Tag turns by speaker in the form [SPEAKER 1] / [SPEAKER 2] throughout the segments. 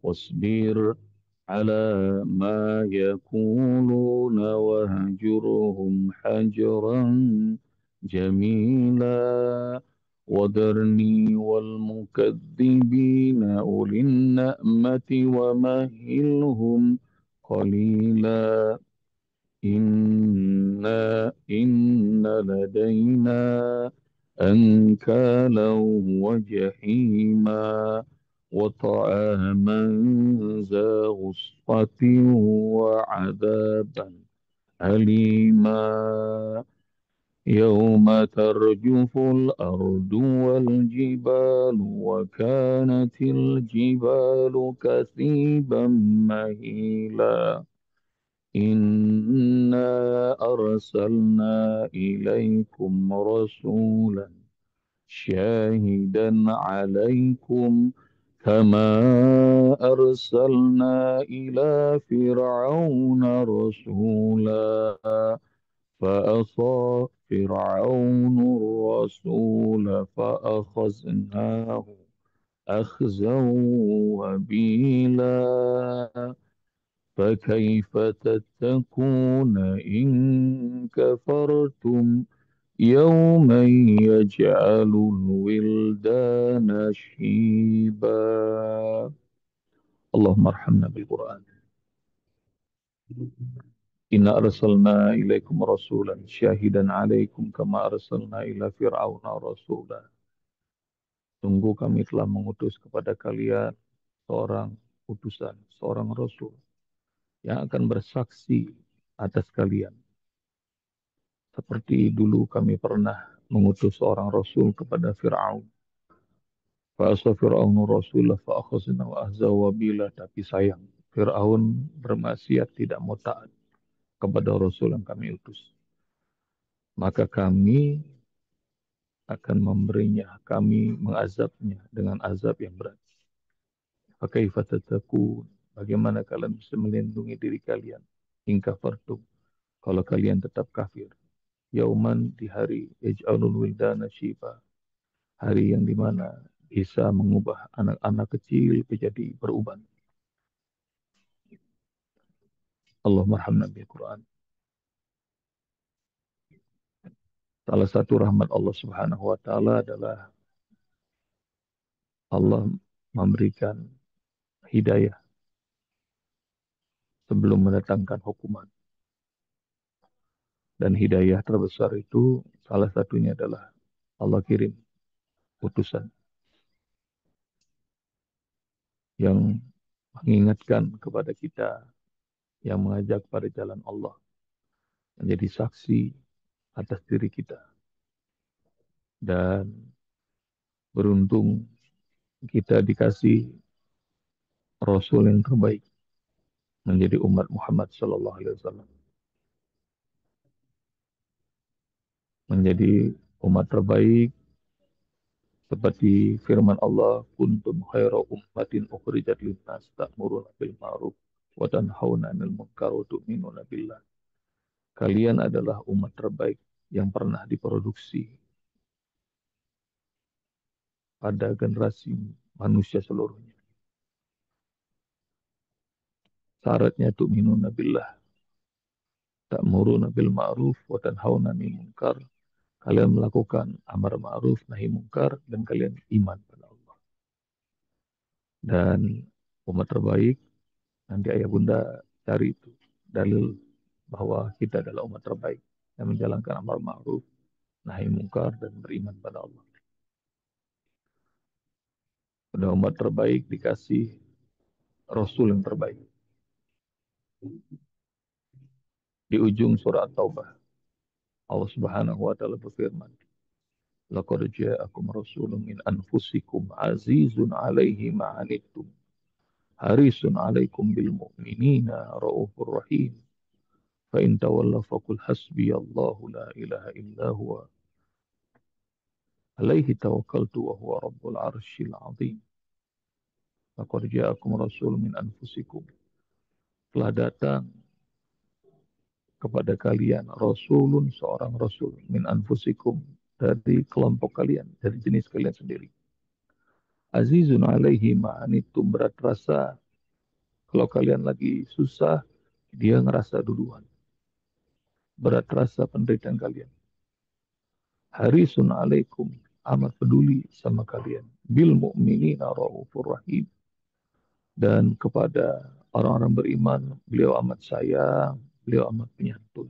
[SPEAKER 1] واصبر على ما يقولون واهجرهم حجرا جميلا وذرني والمكذبين أولي النعمة ومهلهم قليلا إن لدينا أنكالا وجحيما وطعاما ذا غصة وعذابا أليما يوم ترجف الأرض والجبال وكانت الجبال كثيبا مهيلا إنا أرسلنا إليكم رسولا شاهدا عليكم كما أرسلنا إلى فرعون رسولا فأصى فرعون الرسول فأخذناه أخذا وبيلا فكيف تتقون إن كفرتم يوما يجعل الولدان شيبا اللهم ارحمنا بالقرآن إنا أرسلنا إليكم رسولا شاهدا عليكم كما أرسلنا إلى فرعون رسولا Sungguh kami telah mengutus kepada kalian seorang utusan, seorang rasul yang akan bersaksi atas kalian. Seperti dulu kami pernah mengutus seorang rasul kepada Fir'aun. Fa'asa Fir'aunu rasulah fa'akhazna wa'ahza wabila. Tapi sayang, Fir'aun bermaksiat tidak mau taat kepada rasul yang kami utus. Maka kami akan memberinya, kami mengazabnya dengan azab yang berat. Fakaifa tattaqun, bagaimana kalian bisa melindungi diri kalian? In kafartum, kalau kalian tetap kafir. Yauman, di hari yaj'alul wildana syiba, hari yang dimana bisa mengubah anak-anak kecil menjadi beruban. Allahumma arhamna bil Quran. Salah satu rahmat Allah Subhanahu wa taala adalah Allah memberikan hidayah sebelum mendatangkan hukuman. Dan hidayah terbesar itu salah satunya adalah Allah kirim utusan yang mengingatkan kepada kita, yang mengajak pada jalan Allah, menjadi saksi atas diri kita. Dan beruntung kita dikasih Rasul yang terbaik menjadi umat Muhammad Sallallahu Alaihi Wasallam, menjadi umat terbaik seperti firman Allah, kuntum khaira ummatin ukhrijat linnas ta'muruna bil ma'ruf wa tanhauna 'anil munkar wa tu'minuna billah. Kalian adalah umat terbaik yang pernah diproduksi pada generasi manusia seluruhnya. Syaratnya tu'minuna billah, ta'muruna bil ma'ruf wa tanhauna 'anil munkar. Kalian melakukan amar ma'ruf nahi munkar dan kalian iman pada Allah. Dan umat terbaik, nanti ayah bunda cari itu dalil bahwa kita adalah umat terbaik yang menjalankan amar ma'ruf nahi munkar dan beriman pada Allah. Pada umat terbaik dikasih Rasul yang terbaik. Di ujung surat Taubah, Allah Subhanahu wa taala berfirman, "Laqad ja'akum rasulun min anfusikum azizun 'alaihi ma 'anittum harisun 'alaikum bil mu'minina raufur rahim. Fa in tawallaw faqul hasbiyallahu la ilaha illa huwa alaihi tawakkaltu wa huwa rabbul arsyil 'azim." Laqad ja'akum rasulun min anfusikum. Telah datang kepada kalian rasulun, seorang rasul, min anfusikum, dari kelompok kalian, dari jenis kalian sendiri. Azizun alaihi ma'anitum, berat rasa kalau kalian lagi susah, dia ngerasa duluan. Berat rasa penderitaan kalian. Harisun alaikum, amat peduli sama kalian. Bil mu'minina raufur rahim. Dan kepada orang-orang beriman, beliau amat sayang, beliau amat penyantun.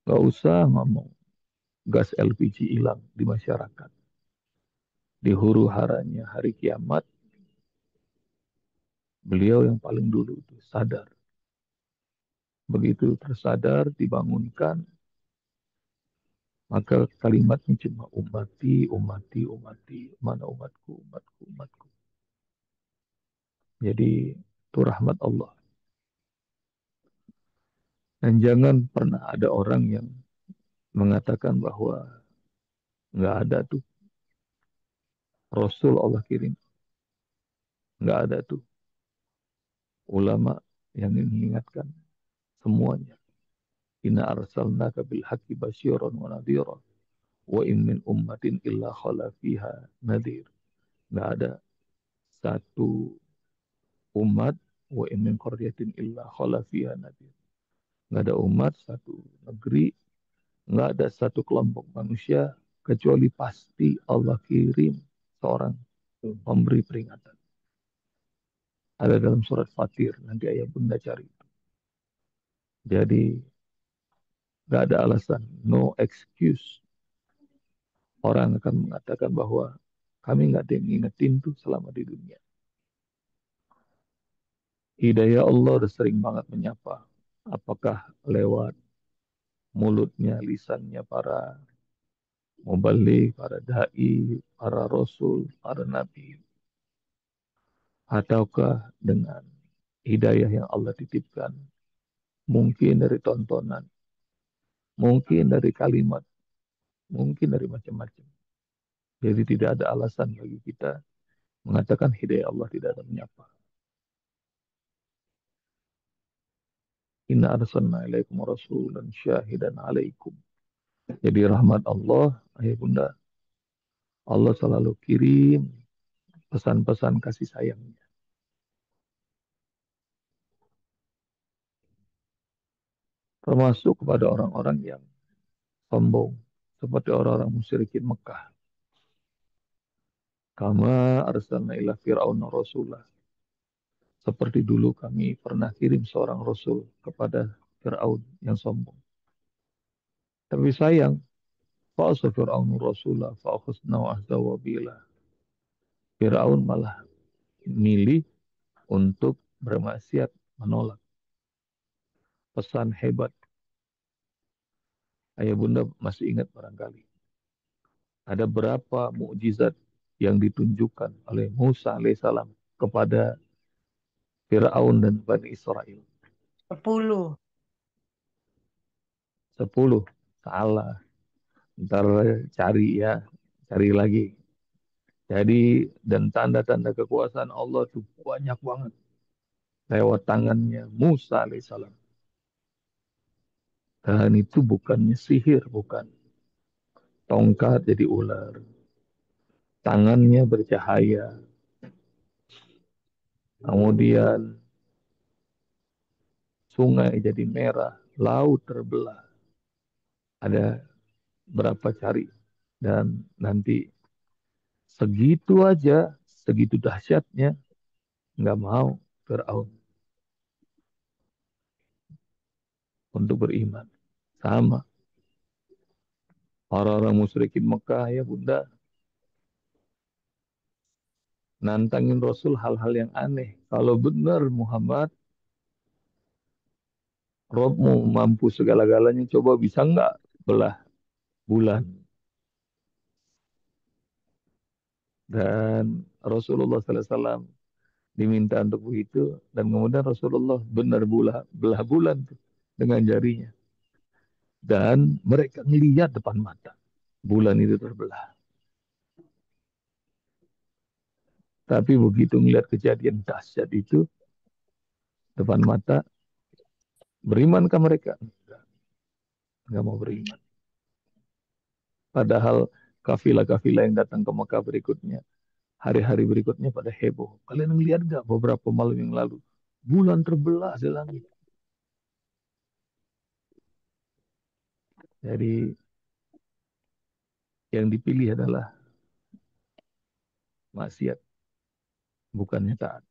[SPEAKER 1] Gak usah ngomong gas LPG hilang di masyarakat. Di huru haranya hari kiamat, beliau yang paling dulu itu sadar. Begitu tersadar, dibangunkan, maka kalimatnya cuma umati, umati, umati. Mana umatku, umatku, umatku. Jadi itu rahmat Allah. Dan jangan pernah ada orang yang mengatakan bahwa nggak ada tuh Rasul Allah kirim. Nggak ada tuh ulama yang mengingatkan semuanya. Inna arsalnaka bil haqqi basyiran wa nadhira wa in min ummatin illa khala fiha nadhir. Nggak ada satu umat wa in min qaryatin illa khala fiha nadhir. Nggak ada umat satu negeri, nggak ada satu kelompok manusia kecuali pasti Allah kirim seorang pemberi peringatan. Ada dalam surat Fatir, nanti ayah bunda cari. Jadi nggak ada alasan, no excuse. Orang akan mengatakan bahwa kami nggak ada yang ngingetin tuh selama di dunia. Hidayah Allah udah sering banget menyapa. Apakah lewat mulutnya, lisannya para mubalik, para da'i, para rasul, para nabi. Ataukah dengan hidayah yang Allah titipkan. Mungkin dari tontonan, mungkin dari kalimat, mungkin dari macam-macam. Jadi tidak ada alasan bagi kita mengatakan hidayah Allah tidak ada menyapa. Inna arsalna ilaikum rasulan syahidan alaikum. Jadi rahmat Allah, ayah bunda, Allah selalu kirim pesan-pesan kasih sayangnya. Termasuk kepada orang-orang yang sombong. Seperti orang-orang musyrikin Mekah. Kama arsalna ila fir'auna rasulah. Seperti dulu kami pernah kirim seorang rasul kepada Fir'aun yang sombong. Tapi sayang, fa'asa fir'aunu rasulah fa'akhusna wa'ahda wabila. Fir'aun malah milih untuk bermaksiat, menolak pesan hebat. Ayah bunda masih ingat barangkali. Ada berapa mukjizat yang ditunjukkan oleh Musa alaihissalam kepada Fir'aun dan Bani Israel.
[SPEAKER 2] 10.
[SPEAKER 1] 10. Salah. Ntar cari ya. Cari lagi. Jadi, dan tanda-tanda kekuasaan Allah itu banyak banget. Lewat tangannya Musa alaihissalam. Dan itu bukannya sihir, bukan. Tongkat jadi ular. Tangannya bercahaya. Kemudian sungai jadi merah. Laut terbelah. Ada berapa cari. Dan nanti segitu aja, segitu dahsyatnya, nggak mau Fir'aun untuk beriman. Sama. Orang-orang musyrikin Mekah ya bunda, nantangin Rasul hal-hal yang aneh. Kalau benar Muhammad, Robmu mampu segala-galanya, coba bisa nggak belah bulan? Dan Rasulullah SAW diminta untuk begitu, dan kemudian Rasulullah benar belah bulan tuh, dengan jarinya. Dan mereka melihat depan mata. Bulan itu terbelah. Tapi begitu melihat kejadian dahsyat itu depan mata, berimankah mereka? Enggak mau beriman. Padahal kafilah-kafilah yang datang ke Mekah berikutnya, hari-hari berikutnya pada heboh. Kalian lihat gak beberapa malam yang lalu? Bulan terbelah di langit. Jadi yang dipilih adalah maksiat, bukannya taat.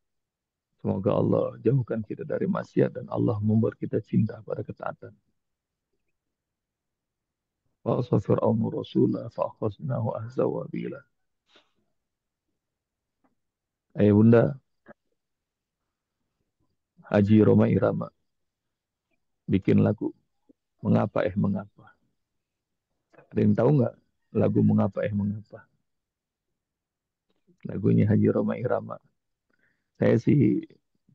[SPEAKER 1] Semoga Allah jauhkan kita dari maksiat dan Allah membuat kita cinta pada ketaatan. Fa'asa fir'aunu rasulah fa'akhaznahu ahza wa bila. Ayah bunda, Haji Roma Irama bikin lagu Mengapa Mengapa. Ada yang tahu nggak lagu Mengapa Mengapa? Lagunya Haji Roma Irama. Saya sih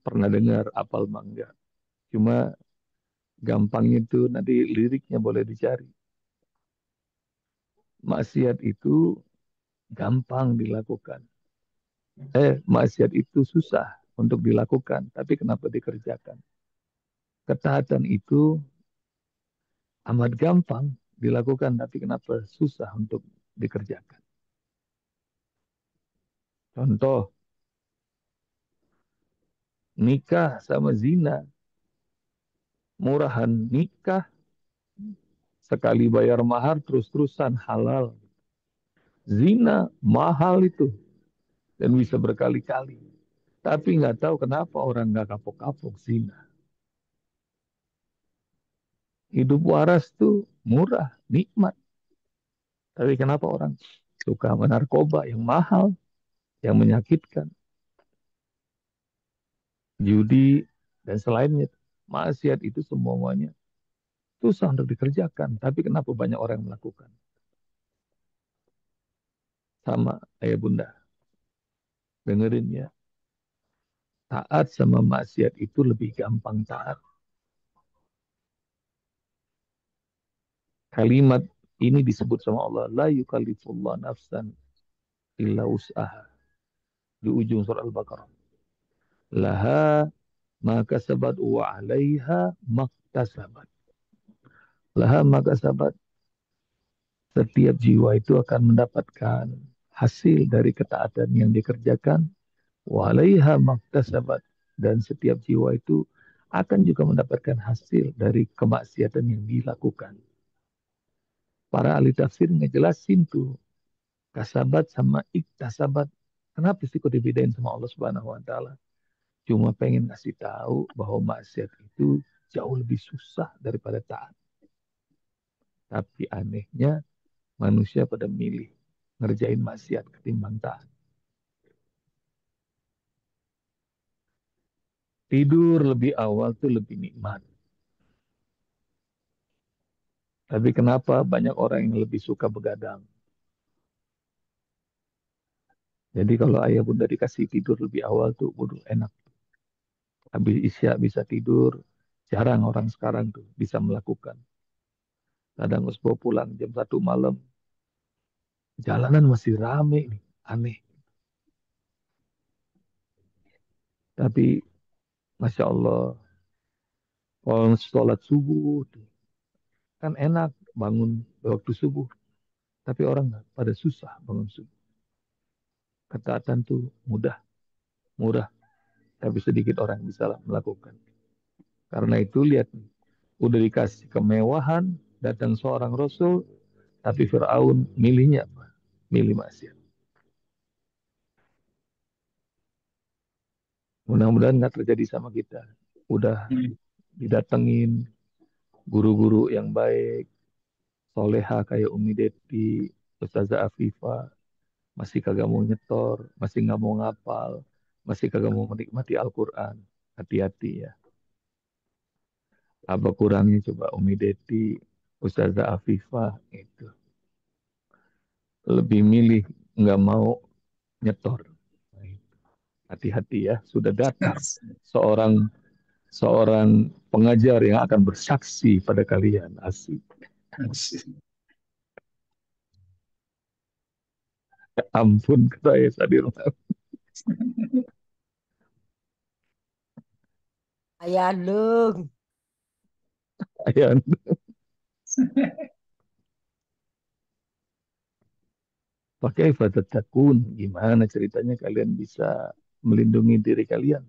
[SPEAKER 1] pernah dengar apal mangga. Cuma gampangnya itu nanti liriknya boleh dicari. Maksiat itu gampang dilakukan. Maksiat itu susah untuk dilakukan, tapi kenapa dikerjakan? Ketaatan itu amat gampang dilakukan, tapi kenapa susah untuk dikerjakan? Contoh, nikah sama zina. Murahan nikah, sekali bayar mahar terus-terusan halal. Zina mahal itu dan bisa berkali-kali. Tapi nggak tahu kenapa orang nggak kapok-kapok zina. Hidup waras tuh murah, nikmat. Tapi kenapa orang suka narkoba yang mahal, yang menyakitkan, judi, dan selainnya. Maksiat itu semuanya susah untuk dikerjakan. Tapi kenapa banyak orang yang melakukan? Sama ayah bunda, dengerin ya. Taat sama maksiat itu lebih gampang taat. Kalimat ini disebut sama Allah. La yukallifullah nafsan illa us'aha. Di ujung surah Al-Baqarah. Laha maka sabat wa alaiha maktasabat. Laha maka sabat. Setiap jiwa itu akan mendapatkan hasil dari ketaatan yang dikerjakan. Wa alaiha maktasabat. Dan setiap jiwa itu akan juga mendapatkan hasil dari kemaksiatan yang dilakukan. Para ahli tafsir ngejelasin tuh kasabat sama iktasabat. Kenapa sih kok dibedain sama Allah Subhanahu wa taala? Cuma pengen ngasih tahu bahwa maksiat itu jauh lebih susah daripada taat. Tapi anehnya manusia pada milih ngerjain maksiat ketimbang taat. Tidur lebih awal tuh lebih nikmat. Tapi kenapa banyak orang yang lebih suka begadang? Jadi kalau ayah bunda dikasih tidur lebih awal tuh, waduh enak. Habis isya bisa tidur, jarang orang sekarang tuh bisa melakukan. Kadang usbo pulang jam 1 malam, jalanan masih rame nih, aneh. Tapi Masya Allah, kalau sholat subuh tuh, kan enak bangun waktu subuh. Tapi orang nggak pada susah bangun subuh. Ketaatan tuh mudah, murah. Tapi sedikit orang bisa melakukan. Karena itu lihat nih, udah dikasih kemewahan, datang seorang Rasul, tapi Fir'aun milihnya apa? Milih maksiat. Mudah-mudahan nggak terjadi sama kita. Udah didatengin guru-guru yang baik, soleha kayak Umi Deti, Ustazah Afifah, masih kagak mau nyetor, masih nggak mau ngapal, masih kagak mau menikmati Al-Quran. Hati-hati ya. Apa kurangnya coba Umi Deti, Ustazah Afifah itu lebih milih nggak mau nyetor. Hati-hati ya, sudah datang seorang seorang pengajar yang akan bersaksi pada kalian. Asik. Ampun kata saya Sadir.
[SPEAKER 2] Ayah dong.
[SPEAKER 1] Ayah, Pakai fatatakun, gimana ceritanya kalian bisa melindungi diri kalian?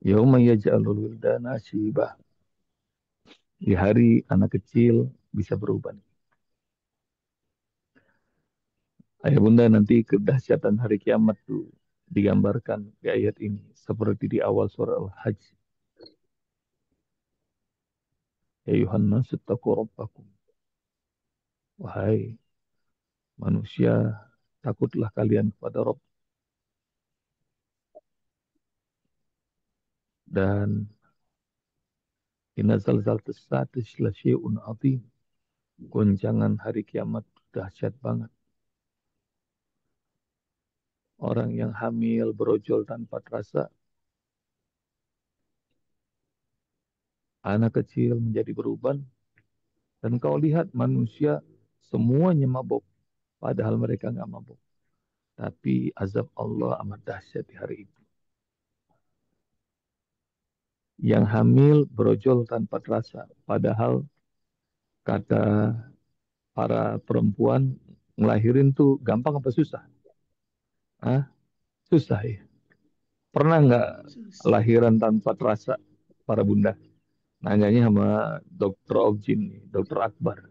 [SPEAKER 1] Yauma yaj'alul wildana syibah. Di hari anak kecil bisa berubah. Ayah bunda nanti kedahsyatan hari kiamat tuh digambarkan di ayat ini. Seperti di awal surah Al-Hajj. Ya Yuhanna suttaku rabbakum. Wahai manusia, takutlah kalian kepada Rabb. Dan inna zalzalatus sa'ati lasyai'un 'adzim. Goncangan hari kiamat dahsyat banget. Orang yang hamil berojol tanpa terasa, anak kecil menjadi beruban, dan kau lihat manusia semuanya mabuk, padahal mereka nggak mabuk. Tapi azab Allah amat dahsyat di hari itu. Yang hamil berojol tanpa terasa, padahal kata para perempuan ngelahirin tuh gampang apa susah? Ah, susah ya. Pernah nggak lahiran tanpa terasa para bunda? Nanyanya sama dokter Objin, dokter Akbar.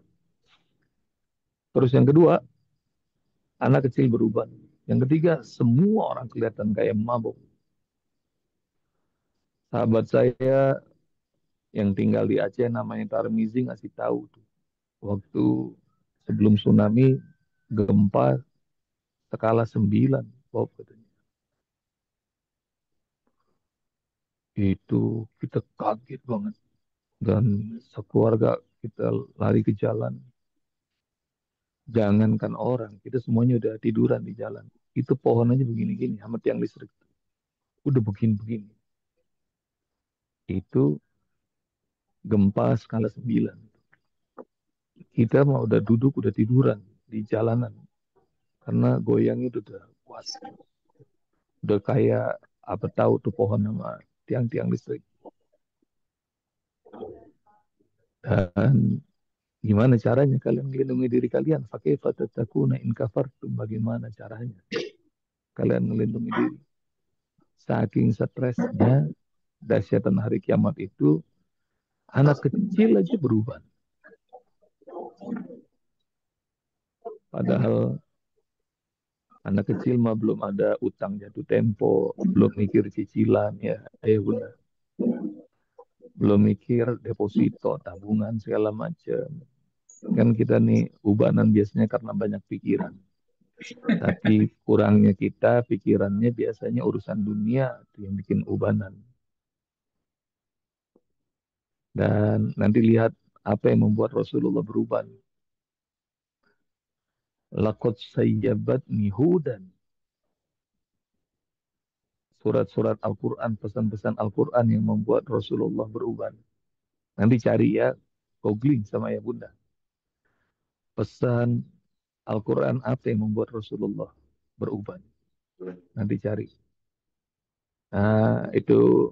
[SPEAKER 1] Terus yang kedua, anak kecil berubah. Yang ketiga, semua orang kelihatan kayak mabuk. Sahabat saya yang tinggal di Aceh namanya Tarmizi ngasih tahu tuh. Waktu sebelum tsunami, gempa skala 9. Bob katanya. Itu kita kaget banget. Dan sekeluarga kita lari ke jalan. Jangankan orang, kita semuanya udah tiduran di jalan. Itu pohon aja begini-gini, sama tiang listrik. Udah begini-begini. Itu gempa skala 9. Kita mah udah duduk, udah tiduran di jalanan. Karena goyangnya udah kuat. Udah kayak apa tahu tuh pohon sama tiang-tiang listrik. Dan gimana caranya kalian melindungi diri kalian? Pakai fatatakuna in kafartum. Bagaimana caranya kalian melindungi diri? Saking stresnya, dahsyatan hari kiamat itu, anak kecil aja berubah. Padahal anak kecil mah belum ada utang jatuh tempo, belum mikir cicilan ya, ayo bunda. Belum mikir deposito, tabungan segala macam. Kan kita nih ubanan biasanya karena banyak pikiran. Tapi kurangnya kita pikirannya biasanya urusan dunia itu yang bikin ubanan. Dan nanti lihat apa yang membuat Rasulullah berubah. Laqad sayyabatni hudan. Surat-surat Al-Quran, pesan-pesan Al-Quran yang membuat Rasulullah berubah. Nanti cari ya, googling sama ya bunda. Pesan Al-Quran apa yang membuat Rasulullah berubah. Nanti cari. Nah, itu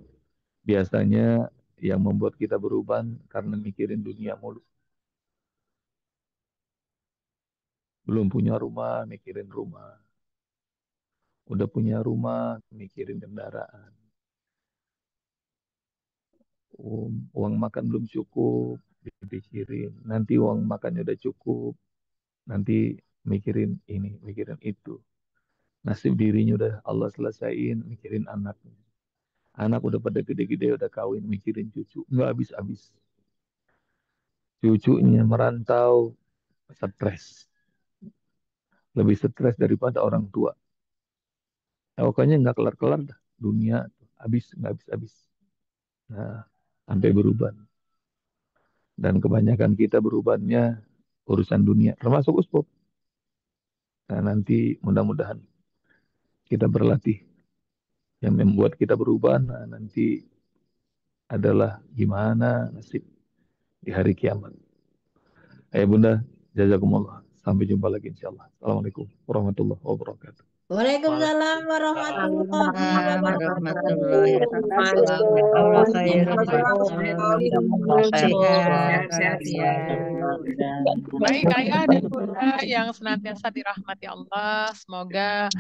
[SPEAKER 1] biasanya yang membuat kita berubah karena mikirin dunia mulu. Belum punya rumah, mikirin rumah. Udah punya rumah, mikirin kendaraan. Uang makan belum cukup, dipikirin. Nanti uang makannya udah cukup, nanti mikirin ini, mikirin itu. Nasib dirinya udah Allah selesaiin, mikirin anaknya. Anak udah pada gede-gede, udah kawin, mikirin cucu. Nggak habis-habis. Cucunya merantau, stres. Lebih stres daripada orang tua. Nah, pokoknya nggak kelar-kelar dah. Dunia habis, nggak habis-habis. Nah, sampai berubah. Dan kebanyakan kita berubahnya urusan dunia, termasuk usbop. Nah, nanti mudah-mudahan kita berlatih. Yang membuat kita berubah, nah, nanti adalah gimana nasib di hari kiamat. Ayah bunda, jazakumullah. Sampai jumpa lagi insya Allah. Assalamualaikum warahmatullahi wabarakatuh.
[SPEAKER 2] Waalaikumsalam warahmatullahi
[SPEAKER 3] Warahmatullahi
[SPEAKER 2] wabarakatuh.
[SPEAKER 3] wabarakatuh. Jazakallah khairan ya
[SPEAKER 2] Waalaikumsalam
[SPEAKER 3] Ustaz.
[SPEAKER 2] warahmatullahi
[SPEAKER 3] Sehat
[SPEAKER 2] wabarakatuh.
[SPEAKER 3] walafiat. Baik ayah dan bunda yang senantiasa dirahmati Allah, semoga